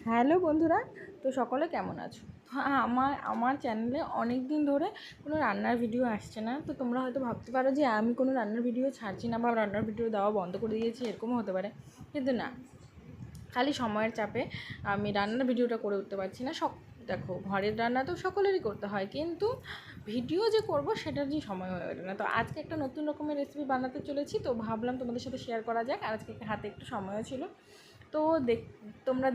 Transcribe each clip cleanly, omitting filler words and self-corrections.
Hello বন্ধুরা, তো সকলে কেমন আছো? হ্যাঁ, আমার চ্যানেলে অনেক দিন ধরে কোনো রান্নার ভিডিও আসছে না। তো তোমরা হয়তো ভাবতে পারো যে আমি কোনো রান্নার ভিডিও ছাড়ছি না বা রান্নার ভিডিও দেওয়া বন্ধ করে দিয়েছি, এরকমও হতে পারে। কিন্তু না, খালি সময়ের চাপে আমি রান্নার ভিডিওটা করে উঠতে পারছি না। দেখো, ঘরের রান্না তো সকলেরই করতে হয়, কিন্তু ভিডিও যে করব সেটার যে সময় হয়ে ওঠে না। তো আজকে একটা নতুন রকমের রেসিপি বানাতে চলেছি, তো ভাবলাম তোমাদের সাথে শেয়ার করা যাক। আর আজকে হাতে একটু সময়ও ছিল, তো তোমরা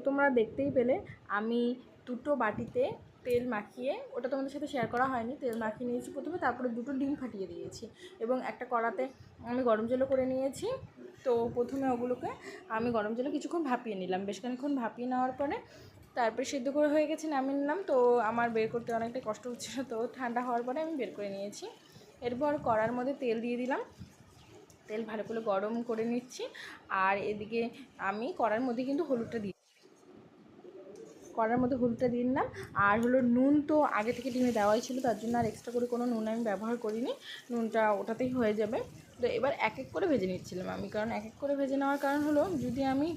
তোমরা দেখতেই পেলে আমি দুটো বাটিতে তেল মাখিয়ে, ওটা তোমাদের সাথে শেয়ার করা হয়নি, তেল মাখিয়ে নিয়েছি প্রথমে, তারপরে দুটো ডিম ফাটিয়ে দিয়েছি এবং একটা কড়াতে আমি গরম জলও করে নিয়েছি। তো প্রথমে ওগুলোকে আমি গরম জলে কিছুক্ষণ ভাপিয়ে নিলাম, বেশ খানিকক্ষণ ভাপিয়ে নেওয়ার পরে তারপরে সিদ্ধ করে হয়ে গেছে, নামিয়ে নিলাম। তো আমার বের করতে অনেকটা কষ্ট হচ্ছিল, তো ঠান্ডা হওয়ার পরে আমি বের করে নিয়েছি। এরপর কড়ার মধ্যে তেল দিয়ে দিলাম, তেল ভালো করে গরম করে নিচ্ছি। আর এদিকে আমি কড়ার মধ্যে কিন্তু হলুদটা দিয়ে নিলাম। আর হলো নুন তো আগে থেকে ডিমে দেওয়াই ছিল, তার জন্য আর এক্সট্রা করে কোনো নুন আমি ব্যবহার করিনি, নুনটা ওটাতেই হয়ে যাবে। তো এবার এক এক করে ভেজে নিচ্ছিলাম আমি, কারণ এক এক করে ভেজে নেওয়ার কারণ হলো যদি আমি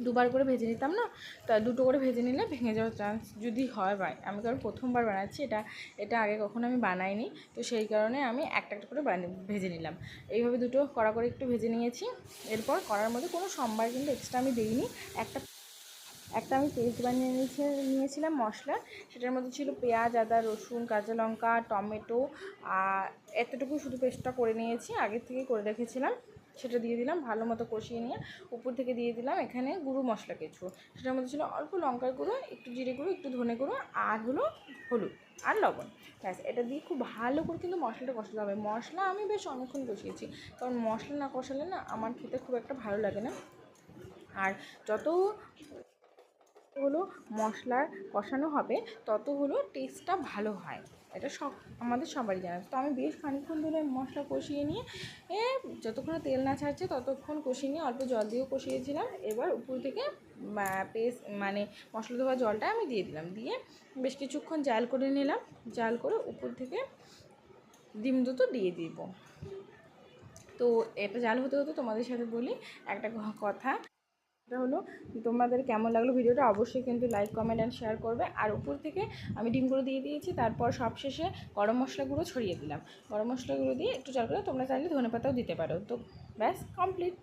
দুবার করে ভেজে নিতাম না, তা দুটো করে ভেজে নিলে ভেঙে যাওয়ার চান্স যদি হয়। আমি কারণ প্রথমবার বানাচ্ছি, এটা আগে কখনো আমি বানাইনি, তো সেই কারণে আমি একটা একটা করে ভেজে নিলাম। এইভাবে দুটো কড়া করে একটু ভেজে নিয়েছি। এরপর কড়ার মধ্যে কোনো সম্বার কিন্তু এক্সট্রা আমি দিইনি। একটা আমি পেস্ট বানিয়ে নিয়েছিলাম মশলা, সেটার মধ্যে ছিল পেঁয়াজ, আদা, রসুন, কাঁচা লঙ্কা, টমেটো, আর এতটুকু শুধু পেস্টটা করে নিয়েছি, আগের থেকে করে রেখেছিলাম। সেটা দিয়ে দিলাম, ভালো মতো কষিয়ে নিয়ে উপর থেকে দিয়ে দিলাম এখানে গুঁড়ো মশলা কিছু। সেটার মধ্যে ছিল অল্প লঙ্কার গুঁড়ো, একটু জিরে গুঁড়ো, একটু ধনে গুঁড়ো, আর হলো হলুদ আর লবণ। ব্যাস, এটা দিয়ে খুব ভালো করে কিন্তু মশলাটা কষাতে হবে। মশলা আমি বেশ অনেকক্ষণ কষিয়েছি, কারণ মশলা না কষালে না আমার খেতে খুব একটা ভালো লাগে না। আর যত হলো মশলার কষানো হবে তত হলো টেস্টটা ভালো হয়, এটা আমাদের সবারই জানা। তো আমি বেশ খানিকক্ষণ ধরে মশলা কষিয়ে নিয়ে যতক্ষণ তেল না ছাড়ছে ততক্ষণ কষিয়ে নিয়ে অল্প জল দিয়েও কষিয়েছিলাম। এবার উপর থেকে মশলা ধোয়া জলটা আমি দিয়ে দিলাম, দিয়ে বেশ কিছুক্ষণ জাল করে নিলাম। জাল করে উপর থেকে ডিম দুটো দিয়ে দিব। তো এটা জাল হতে হতে তোমাদের সাথে বলি একটা কথা, এটা হলো তোমাদের কেমন লাগলো ভিডিওটা অবশ্যই কিন্তু লাইক, কমেন্ট অ্যান্ড শেয়ার করবে। আর উপর থেকে আমি ডিমগুলো দিয়ে দিয়েছি, তারপর সবশেষে গরম মশলাগুলো ছড়িয়ে দিলাম। গরম মশলাগুলো দিয়ে একটু চাল করে তোমরা চাইলে ধনেপাতাও দিতে পারো। তো ব্যাস, কমপ্লিট।